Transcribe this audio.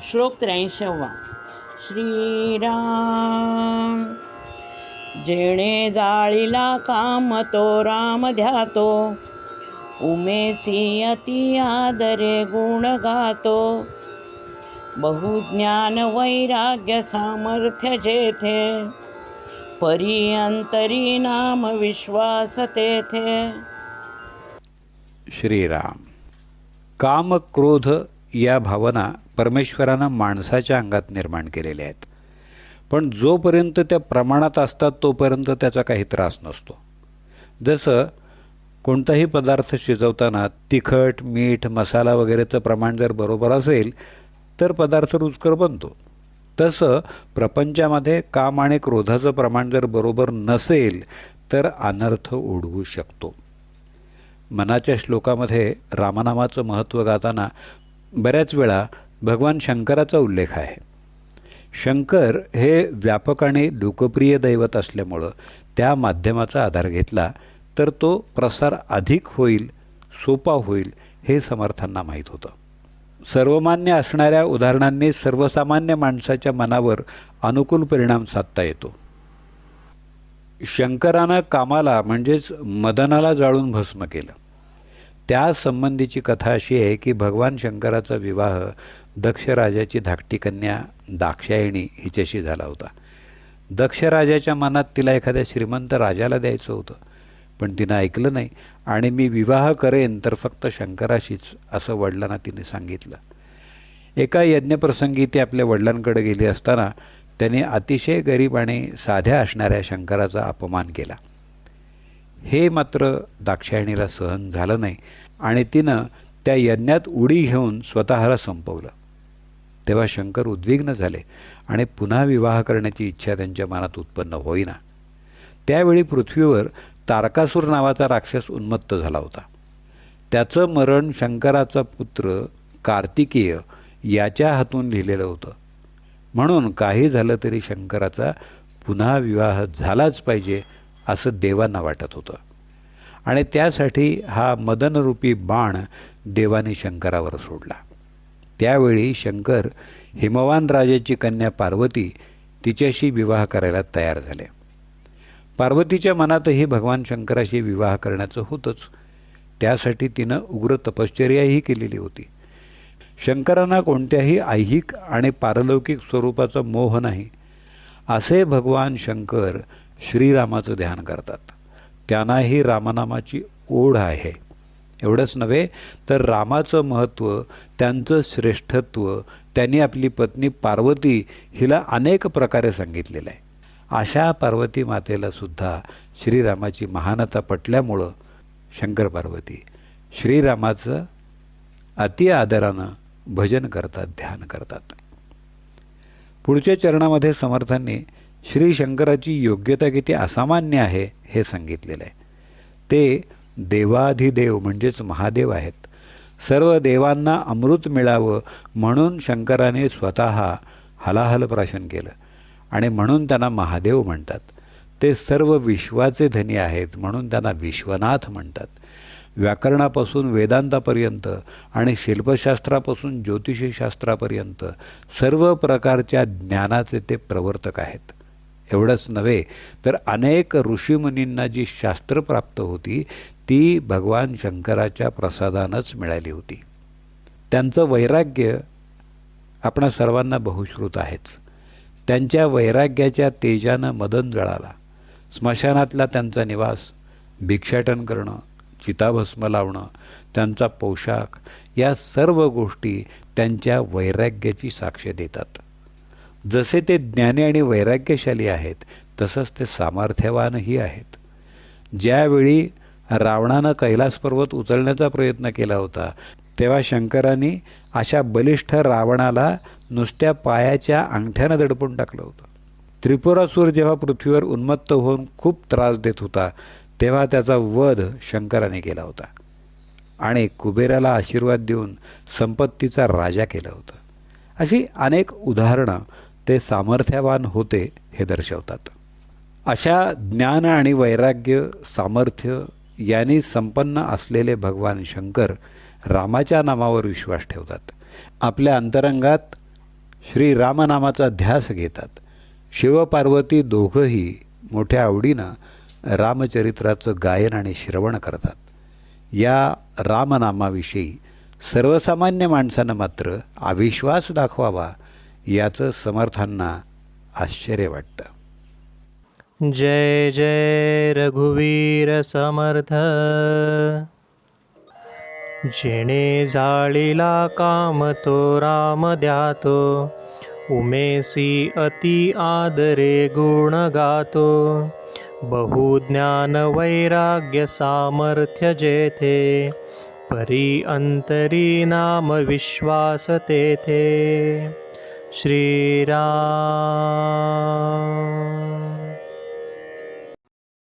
श्लोक 83. श्रीराम जेणे जाळीला काम तो राम ध्यातो, उमेसी अति आदरे गुण गातो. बहुज्ञान वैराग्य सामर्थ्य जेथे, परी अंतरी नाम विश्वास तेथे. श्रीराम. काम क्रोध या भावना परमेश्वरानं माणसाच्या अंगात निर्माण केलेल्या आहेत, पण जोपर्यंत त्या प्रमाणात असतात तोपर्यंत त्याचा काही त्रास नसतो. जसं कोणताही पदार्थ शिजवताना तिखट, मीठ, मसाला वगैरेचं प्रमाण जर बरोबर असेल तर पदार्थ रुचकर बनतो, तसं प्रपंचामध्ये काम आणि क्रोधाचं प्रमाण जर बरोबर नसेल तर अनर्थ ओढवू शकतो. मनाच्या श्लोकामध्ये रामनामाचं महत्त्व गाताना बऱ्याच वेळा भगवान शंकराचा उल्लेख आहे. शंकर हे व्यापक आणि लोकप्रिय दैवत असल्यामुळं त्या माध्यमाचा आधार घेतला तर तो प्रसार अधिक होईल, सोपा होईल हे समर्थांना माहीत होतं. सर्वमान्य असणाऱ्या उदाहरणांनी सर्वसामान्य माणसाच्या मनावर अनुकूल परिणाम साधता येतो. शंकरानं कामाला म्हणजेच मदनाला जाळून भस्म केलं. त्या संबंधीची कथा अशी आहे की भगवान शंकराचा विवाह दक्ष राजाची धाकटी कन्या दाक्षायणी हिच्याशी झाला होता. दक्ष राजाच्या मनात तिला एखाद्या श्रीमंत राजाला द्यायचं होतं, पण तिनं ऐकलं नाही आणि मी विवाह करेन तर फक्त शंकराशीच असं वडिलांना तिने सांगितलं. एका यज्ञप्रसंगी ती आपल्या वडिलांकडे गेली असताना त्याने अतिशय गरीब आणि साध्या असणाऱ्या शंकराचा अपमान केला. हे मात्र दाक्षायणीला सहन झालं नाही आणि तिनं त्या यज्ञात उडी घेऊन स्वतःला संपवलं. तेव्हा शंकर उद्विग्न झाले आणि पुन्हा विवाह करण्याची इच्छा त्यांच्या मनात उत्पन्न होईना. त्यावेळी पृथ्वीवर तारकासूर नावाचा राक्षस उन्मत्त झाला होता. त्याचं मरण शंकराचा पुत्र कार्तिकेय याच्या हातून लिहिलेलं होतं. म्हणून काही झालं तरी शंकराचा पुन्हा विवाह झालाच पाहिजे असं देवांना वाटत होतं आणि त्यासाठी हा मदनरूपी बाण देवाने शंकरावर सोडला. त्यावेळी शंकर हिमवान राजाची कन्या पार्वती तिच्याशी विवाह करायला तयार झाले. पार्वतीच्या मनातही भगवान शंकराशी विवाह करण्याचं होतंच. त्यासाठी तिनं उग्र तपश्चर्याही केलेली होती. शंकरांना कोणत्याही ऐहिक आणि पारलौकिक स्वरूपाचा मोह नाही. असे भगवान शंकर श्रीरामाचं ध्यान करतात. त्यांनाही रामनामाची ओढ आहे. एवढंच नव्हे तर रामाचं महत्त्व, त्यांचं श्रेष्ठत्व त्यांनी आपली पत्नी पार्वती हिला अनेक प्रकारे सांगितलेलं आहे. अशा पार्वती मातेला सुद्धा श्रीरामाची महानता पटल्यामुळं शंकर पार्वती श्रीरामाचं अति आदरानं भजन करतात, ध्यान करतात. पुढच्या चरणामध्ये समर्थांनी श्री शंकराची योग्यता किती असामान्य आहे हे सांगितलेलं आहे. ते देवाधिदेव म्हणजेच महादेव आहेत. सर्व देवांना अमृत मिळावं म्हणून शंकराने स्वतः हलाहल प्राशन केलं आणि म्हणून त्यांना महादेव म्हणतात. ते सर्व विश्वाचे धनी आहेत म्हणून त्यांना विश्वनाथ म्हणतात. व्याकरणापासून वेदांतापर्यंत आणि शिल्पशास्त्रापासून ज्योतिषशास्त्रापर्यंत सर्व प्रकारच्या ज्ञानाचे ते प्रवर्तक आहेत. एवढंच नव्हे तर अनेक ऋषीमुनींना जी शास्त्र प्राप्त होती ती भगवान शंकराच्या प्रसादानंच मिळाली होती. त्यांचं वैराग्य आपणा सर्वांना बहुश्रुत आहेच. त्यांच्या वैराग्याच्या तेजानं मदन जळाला. स्मशानातला त्यांचा निवास, भिक्षाटन करणं, चिताभस्म लावणं, त्यांचा पोशाख या सर्व गोष्टी त्यांच्या वैराग्याची साक्ष देतात. जसे ते ज्ञानी आणि वैराग्यशाली आहेत तसंच ते सामर्थ्यवानही आहेत. ज्यावेळी रावणानं कैलास पर्वत उचलण्याचा प्रयत्न केला होता तेव्हा शंकरांनी अशा बलिष्ठ रावणाला नुसत्या पायाच्या अंगठ्यानं दडपून टाकलं होतं. त्रिपुरासूर जेव्हा पृथ्वीवर उन्मत्त होऊन खूप त्रास देत होता तेव्हा त्याचा वध शंकराने केला होता आणि कुबेराला आशीर्वाद देऊन संपत्तीचा राजा केला होता. अशी अनेक उदाहरणं ते सामर्थ्यवान होते हे दर्शवतात. अशा ज्ञान आणि वैराग्य, सामर्थ्य यांनी संपन्न असलेले भगवान शंकर रामाच्या नामावर विश्वास ठेवतात. आपल्या अंतरंगात श्री रामनामाचा ध्यास घेतात. शिवपार्वती दोघंही मोठ्या आवडीनं रामचरित्राचं गायन आणि श्रवण करतात. या रामनामाविषयी सर्वसामान्य माणसानं मात्र अविश्वास दाखवावा याचं समर्थांना आश्चर्य वाटतं. जय जय रघुवीर समर्थ. जेणे जाळीला काम तो राम द्यातो, उमेसी अति आदरे गुण गातो. बहुज्ञान वैराग्य सामर्थ्य जेथे, परी अंतरी नाम विश्वास तेथे. श्रीराम.